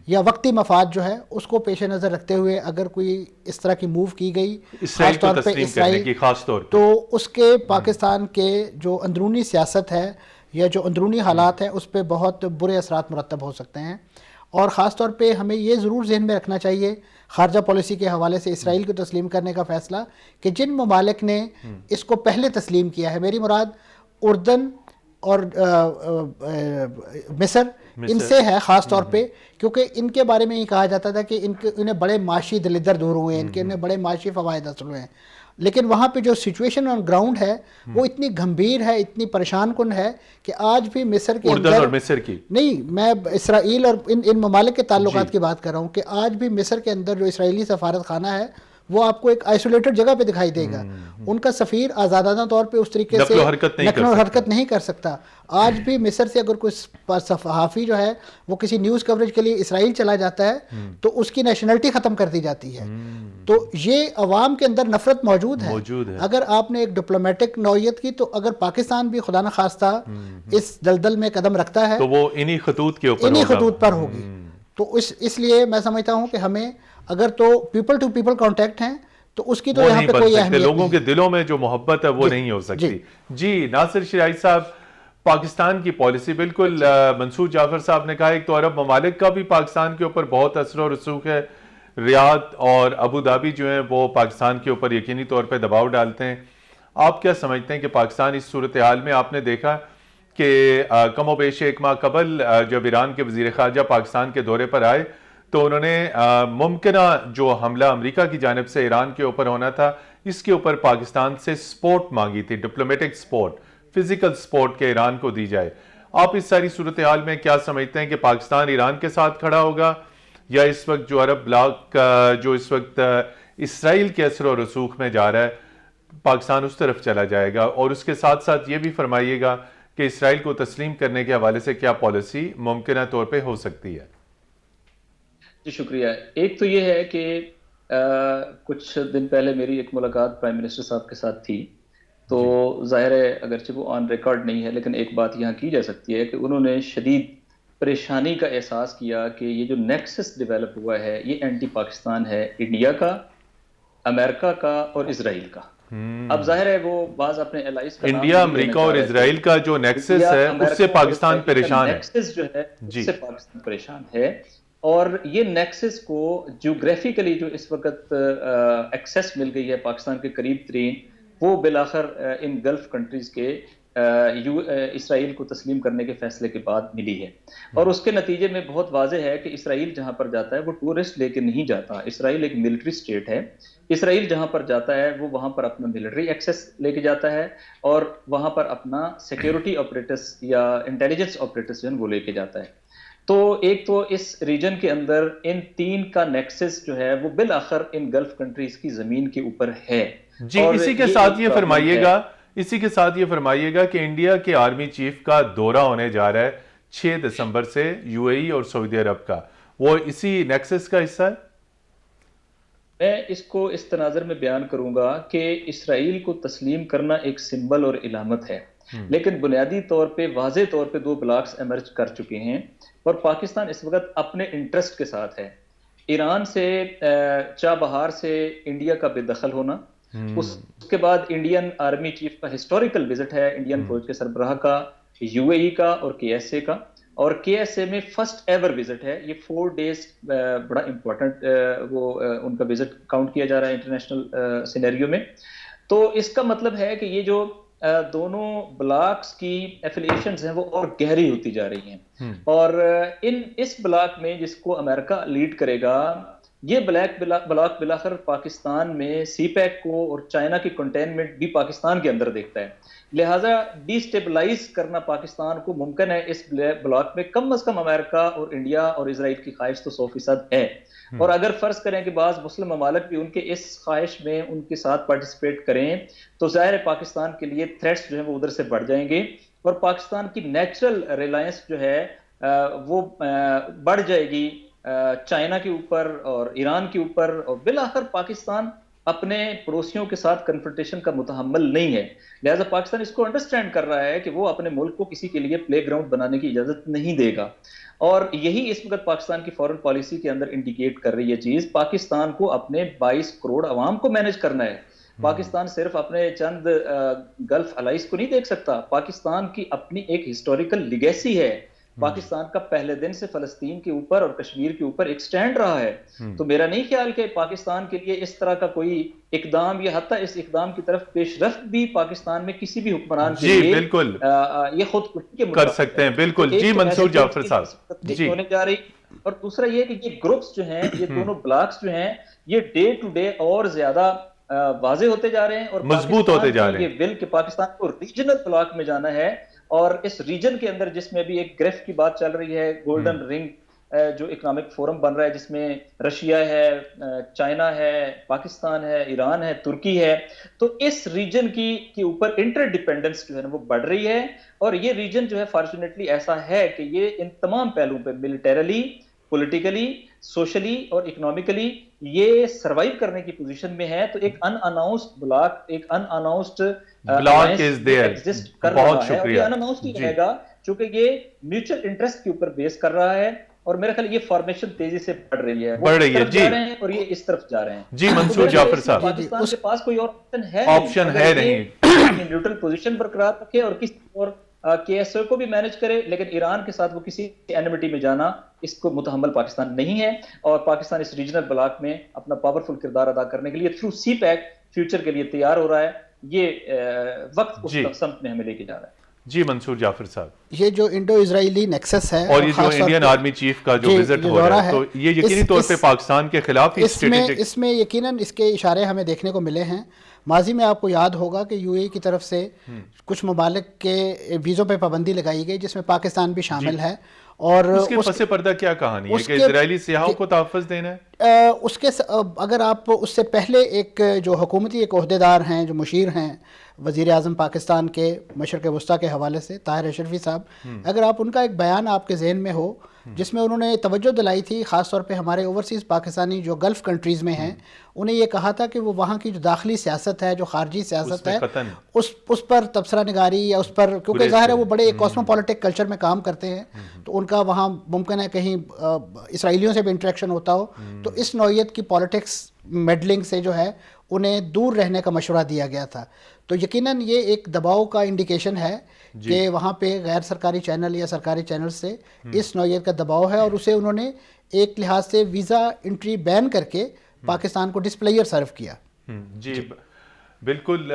یا وقتی مفاد جو ہے اس کو پیش نظر رکھتے ہوئے اگر کوئی اس طرح کی موو کی گئی خاص طور پہ اسرائیل، تو اس کے پاکستان کے جو اندرونی سیاست ہے یا جو اندرونی حالات ہیں اس پہ بہت برے اثرات مرتب ہو سکتے ہیں. اور خاص طور پہ ہمیں یہ ضرور ذہن میں رکھنا چاہیے خارجہ پالیسی کے حوالے سے اسرائیل کو تسلیم کرنے کا فیصلہ کہ جن ممالک نے اس کو پہلے تسلیم کیا ہے، میری مراد اردن اور مصر، ان سے ہے خاص طور پہ، کیونکہ ان کے بارے میں یہ کہا جاتا تھا کہ انہیں بڑے معاشی دلدر دور ہوئے ہیں، انہیں بڑے معاشی فوائد حاصل ہوئے ہیں. لیکن وہاں پہ جو سچویشن آن گراؤنڈ ہے وہ اتنی گھمبیر ہے، اتنی پریشان کن ہے کہ آج بھی مصر کے اردن اور مصر کی نہیں، میں اسرائیل اور ان ممالک کے تعلقات کی بات کر رہا ہوں کہ آج بھی مصر کے اندر جو اسرائیلی سفارت خانہ ہے وہ آپ کو ایک آئسولیٹڈ جگہ پہ دکھائی دے گا. ان کا سفیر آزادانہ طور پہ اس طریقے سے نقل و حرکت نہیں کر سکتا. آج بھی مصر سے اگر کوئی صحافی جو ہے وہ کسی نیوز کوریج کے لیے اسرائیل چلا جاتا ہے تو اس کی نیشنلٹی ختم کر دی جاتی ہے. تو یہ عوام کے اندر نفرت موجود ہے. اگر آپ نے ایک ڈپلومیٹک نوعیت کی تو اگر پاکستان بھی خدا نخواستہ اس دلدل میں قدم رکھتا ہے تو وہ انہی خطوط کے اوپر، انہی خطوط پر ہوگی. تو اس لیے میں سمجھتا ہوں کہ ہمیں اگر تو پیپل ٹو پیپل کانٹیکٹ ہیں تو اس کی تو یہاں پہ کوئی اہمیت، لوگوں کے دلوں میں جو محبت ہے وہ نہیں ہو سکتی. جی ناصر شرائع صاحب، پاکستان کی پالیسی بالکل منصور جعفر صاحب نے کہا ایک تو عرب ممالک کا بھی پاکستان کے اوپر بہت اثر و رسوخ ہے. ریاض اور ابو دھابی جو ہیں وہ پاکستان کے اوپر یقینی طور پہ دباؤ ڈالتے ہیں. آپ کیا سمجھتے ہیں کہ پاکستان اس صورتحال میں، آپ نے دیکھا کہ کم و بیش ایک ماہ قبل جب ایران کے وزیر خارجہ پاکستان کے دورے پر آئے تو انہوں نے ممکنہ جو حملہ امریکہ کی جانب سے ایران کے اوپر ہونا تھا اس کے اوپر پاکستان سے سپورٹ مانگی تھی، ڈپلومیٹک سپورٹ، فزیکل سپورٹ کہ ایران کو دی جائے. آپ اس ساری صورتحال میں کیا سمجھتے ہیں کہ پاکستان ایران کے ساتھ کھڑا ہوگا یا اس وقت جو عرب بلاک جو اس وقت اسرائیل کے اثر و رسوخ میں جا رہا ہے پاکستان اس طرف چلا جائے گا؟ اور اس کے ساتھ ساتھ یہ بھی فرمائیے گا کہ اسرائیل کو تسلیم کرنے کے حوالے سے کیا پالیسی ممکنہ طور پہ ہو سکتی ہے؟ جی شکریہ. ایک تو یہ ہے کہ کچھ دن پہلے میری ایک ملاقات پرائم منسٹر صاحب کے ساتھ تھی تو ظاہر ہے اگرچہ وہ آن ریکارڈ نہیں ہے لیکن ایک بات یہاں کی جا سکتی ہے کہ انہوں نے شدید پریشانی کا احساس کیا کہ یہ جو نیکسس ڈیولپ ہوا ہے یہ اینٹی پاکستان ہے، انڈیا کا، امریکہ کا اور اسرائیل کا. اب ظاہر ہے وہ بعض اپنے الائز کا انڈیا، امریکہ اور اسرائیل کا جو نیکسس ہے اس سے پاکستان پریشان ہے. نیکسس جو ہے اس سے پاکستان پریشان ہے اور یہ نیکسس کو جیوگرافیکلی جو اس وقت ایکسیس مل گئی ہے پاکستان کے قریب ترین، وہ بالآخر ان گلف کنٹریز کے اسرائیل کو تسلیم کرنے کے فیصلے کے بعد ملی ہے. اور اس کے نتیجے میں بہت واضح ہے کہ اسرائیل جہاں پر جاتا ہے وہ ٹورسٹ لے کے نہیں جاتا. اسرائیل ایک ملٹری اسٹیٹ ہے. اسرائیل جہاں پر جاتا ہے وہ وہاں پر اپنا ملٹری ایکسس لے کے جاتا ہے اور وہاں پر اپنا سیکیورٹی آپریٹرز یا انٹیلیجنس آپریٹرز وہ لے کے جاتا ہے. تو ایک تو اس ریجن کے اندر ان تین کا نیکسس جو ہے وہ بالآخر ان گلف کنٹریز کی زمین کے اوپر ہے. جی اسی کے ساتھ یہ فرمائیے گا کہ انڈیا کے آرمی چیف کا دورہ ہونے جا رہا ہے 6 دسمبر سے یو اے ای اور سعودی عرب کا، وہ اسی نیکسس کا حصہ ہے؟ میں اس کو اس تناظر میں بیان کروں گا کہ اسرائیل کو تسلیم کرنا ایک سمبل اور علامت ہے، لیکن بنیادی طور پہ واضح طور پہ دو بلاکس ایمرج کر چکے ہیں اور پاکستان اس وقت اپنے انٹرسٹ کے ساتھ ہے. ایران سے چابہار سے انڈیا کا بے دخل ہونا اس کے بعد انڈین آرمی چیف کا ہسٹوریکل وزٹ ہے، انڈین فوج کے سربراہ کا، یو اے ای کا اور کے ایس اے کا، اور کے ایس اے میں فرسٹ ایور وزٹ ہے، یہ 4 days بڑا امپورٹنٹ وہ ان کا وزٹ کاؤنٹ کیا جا رہا ہے انٹرنیشنل سینیریو میں. تو اس کا مطلب ہے کہ یہ جو دونوں بلاکس کی ایفیلیشنز ہیں وہ اور گہری ہوتی جا رہی ہیں، اور اس بلاک میں جس کو امریکہ لیڈ کرے گا، یہ بلاک بلاخر پاکستان میں سی پیک کو اور چائنا کی کنٹینمنٹ بھی پاکستان کے اندر دیکھتا ہے، لہٰذا ڈی اسٹیبلائز کرنا پاکستان کو ممکن ہے اس بلاک میں. کم از کم امریکہ اور انڈیا اور اسرائیل کی خواہش تو 100% ہے، اور اگر فرض کریں کہ بعض مسلم ممالک بھی ان کے اس خواہش میں ان کے ساتھ پارٹیسپیٹ کریں تو ظاہر ہے پاکستان کے لیے تھریٹس جو ہیں وہ ادھر سے بڑھ جائیں گے، اور پاکستان کی نیچرل ریلائنس جو ہے وہ بڑھ جائے گی چائنا کے اوپر اور ایران کے اوپر، اور بالآخر پاکستان اپنے پڑوسیوں کے ساتھ کنفرنٹیشن کا متحمل نہیں ہے. لہٰذا پاکستان اس کو انڈرسٹینڈ کر رہا ہے کہ وہ اپنے ملک کو کسی کے لیے پلے گراؤنڈ بنانے کی اجازت نہیں دے گا، اور یہی اس وقت پاکستان کی فورن پالیسی کے اندر انڈیکیٹ کر رہی ہے چیز. پاکستان کو اپنے 22 کروڑ عوام کو مینج کرنا ہے. پاکستان صرف اپنے چند گلف الائز کو نہیں دیکھ سکتا، پاکستان کی اپنی ایک ہسٹوریکل لیگیسی ہے. پاکستان کا پہلے دن سے فلسطین کے اوپر اور کشمیر کے اوپر ایک سٹینڈ رہا ہے. تو میرا نہیں خیال کہ پاکستان کے لیے اس طرح کا کوئی اقدام یا حتیٰ اس اقدام کی طرف پیش رفت بھی پاکستان میں کسی بھی حکمران کے لیے بالکل یہ خود کشی کے کر سکتے ہیں. بالکل جی منصور جعفر صاحب جی ہونے جا رہی. اور دوسرا یہ کہ یہ گروپس جو ہیں، یہ دونوں بلاکس جو ہیں، یہ ڈے ٹو ڈے اور زیادہ واضح ہوتے جا رہے ہیں اور مضبوط ہوتے جا رہے ہیں. یہ ول کہ پاکستان کو ریجنل بلاک میں جانا ہے، اور اس ریجن کے اندر جس میں بھی ایک گریف کی بات چل رہی ہے، گولڈن رنگ جو اکنامک فورم بن رہا ہے جس میں رشیا ہے، چائنا ہے، پاکستان ہے، ایران ہے، ترکی ہے، تو اس ریجن کے اوپر انٹر ڈیپینڈنس جو ہے نا وہ بڑھ رہی ہے. اور یہ ریجن جو ہے فارچونیٹلی ایسا ہے کہ یہ ان تمام پہلوؤں پہ ملٹریلی، پولیٹیکلی، سوشلی اور اکنامکلی یہ سروائیو کرنے کی پوزیشن میں ہے. تو ایک ان اناؤنسڈ بلاک، ایک ان اناؤنسڈ بلاک از دیئر. بہت شکریہ. ان اناؤنسڈ ہی رہے گا چونکہ یہ میوچل انٹرسٹ کے اوپر بیس کر رہا ہے، اور میرا خیال یہ فارمیشن تیزی سے بڑھ رہی ہے جی، اور یہ اس طرف جا رہے ہیں. جی منصور جعفر صاحب، پاکستان کے پاس کوئی اور آپشن ہے نہیں. نیوٹرل پوزیشن برقرار رکھے اور کسی اور کے ایس او کو بھی مینج کرے، لیکن ایران کے ساتھ وہ کسی اینیمیٹی میں جانا اس کو متحمل پاکستان نہیں ہے. اور پاکستان اس ریجنل بلاک میں اپنا پاورفل کردار ادا کرنے کے لیے تھرو سی پیک فیوچر کے لیے تیار ہو رہا ہے. یہ وقت اس سمت میں ہمیں لے کے جا رہا ہے. جی منصور جعفر صاحب، یہ جو انڈو اسرائیلی نیکسس ہے اور یہ جو انڈین آرمی چیف کا جو وزٹ ہو رہا ہے، تو یہ یقینی طور پہ پاکستان کے خلاف اس میں یقیناً اس کے اشارے ہمیں دیکھنے کو ملے ہیں. ماضی میں آپ کو یاد ہوگا کہ یو اے کی طرف سے کچھ ممالک کے ویزوں پہ پابندی لگائی گئی جس میں پاکستان بھی شامل ہے. اور اس کے پس پردہ کیا کہانی ہے کہ اسرائیلی سیاحوں کو تحفظ دینا ہے؟ اس کے اگر آپ اس سے پہلے ایک جو حکومتی ایک عہدیدار ہیں، جو مشیر ہیں وزیر اعظم پاکستان کے مشرق وسطیٰ کے حوالے سے، طاہر اشرفی صاحب، اگر آپ ان کا ایک بیان آپ کے ذہن میں ہو جس میں انہوں نے توجہ دلائی تھی خاص طور پہ ہمارے اوورسیز پاکستانی جو گلف کنٹریز میں ہیں، انہیں یہ کہا تھا کہ وہ وہاں کی جو داخلی سیاست ہے، جو خارجی سیاست ہے، اس پر تبصرہ نگاری یا اس پر، کیونکہ ظاہر ہے وہ بڑے کاسموپولیٹک کلچر میں کام کرتے ہیں تو ان کا وہاں ممکن ہے کہیں اسرائیلیوں سے بھی انٹریکشن ہوتا ہو، تو اس نوعیت کی پالیٹکس میڈلنگ سے جو ہے انہیں دور رہنے کا مشورہ دیا گیا تھا. تو یقیناً یہ ایک دباؤ کا انڈیکیشن ہے کہ وہاں پہ غیر سرکاری چینل یا سرکاری چینل سے اس نوعیت کا دباؤ ہے، اور اسے انہوں نے ایک لحاظ سے ویزا انٹری بین کر کے پاکستان کو ڈسپلیئر سرو کیا. جی بالکل.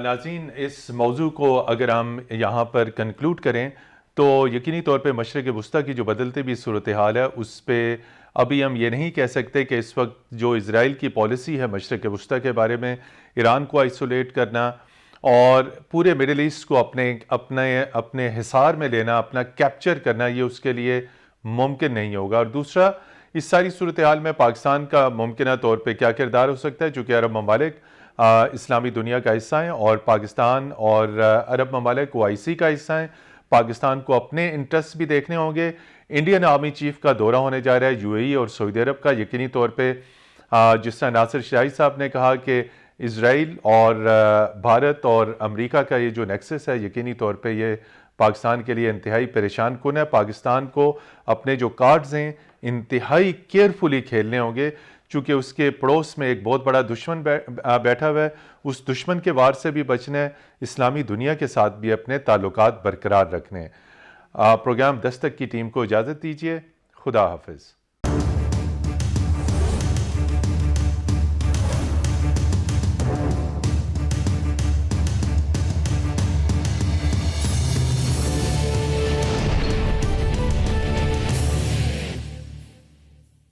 ناظرین، اس موضوع کو اگر ہم یہاں پر کنکلوڈ کریں تو یقینی طور پہ مشرق وسطیٰ کی جو بدلتی بھی صورتحال ہے اس پہ ابھی ہم یہ نہیں کہہ سکتے کہ اس وقت جو اسرائیل کی پالیسی ہے مشرق وسطیٰ کے بارے میں، ایران کو آئسولیٹ کرنا اور پورے مڈل ایسٹ کو اپنے حصار میں لینا، اپنا کیپچر کرنا، یہ اس کے لیے ممکن نہیں ہوگا. اور دوسرا، اس ساری صورتحال میں پاکستان کا ممکنہ طور پہ کیا کردار ہو سکتا ہے، چونکہ عرب ممالک اسلامی دنیا کا حصہ ہیں اور پاکستان اور عرب ممالک OIC کا حصہ ہیں. پاکستان کو اپنے انٹرسٹ بھی دیکھنے ہوں گے. انڈین آرمی چیف کا دورہ ہونے جا رہا ہے UAE اور سعودی عرب کا. یقینی طور پہ جس طرح ناصر شاہی صاحب نے کہا کہ اسرائیل اور بھارت اور امریکہ کا یہ جو نیکسس ہے، یقینی طور پہ یہ پاکستان کے لیے انتہائی پریشان کن ہے. پاکستان کو اپنے جو کارڈز ہیں انتہائی کیئرفلی کھیلنے ہوں گے، چونکہ اس کے پڑوس میں ایک بہت بڑا دشمن بیٹھا ہوا ہے، اس دشمن کے وار سے بھی بچنا ہے، اسلامی دنیا کے ساتھ بھی اپنے تعلقات برقرار رکھنے ہیں۔ پروگرام دستک کی ٹیم کو اجازت دیجیے، خدا حافظ۔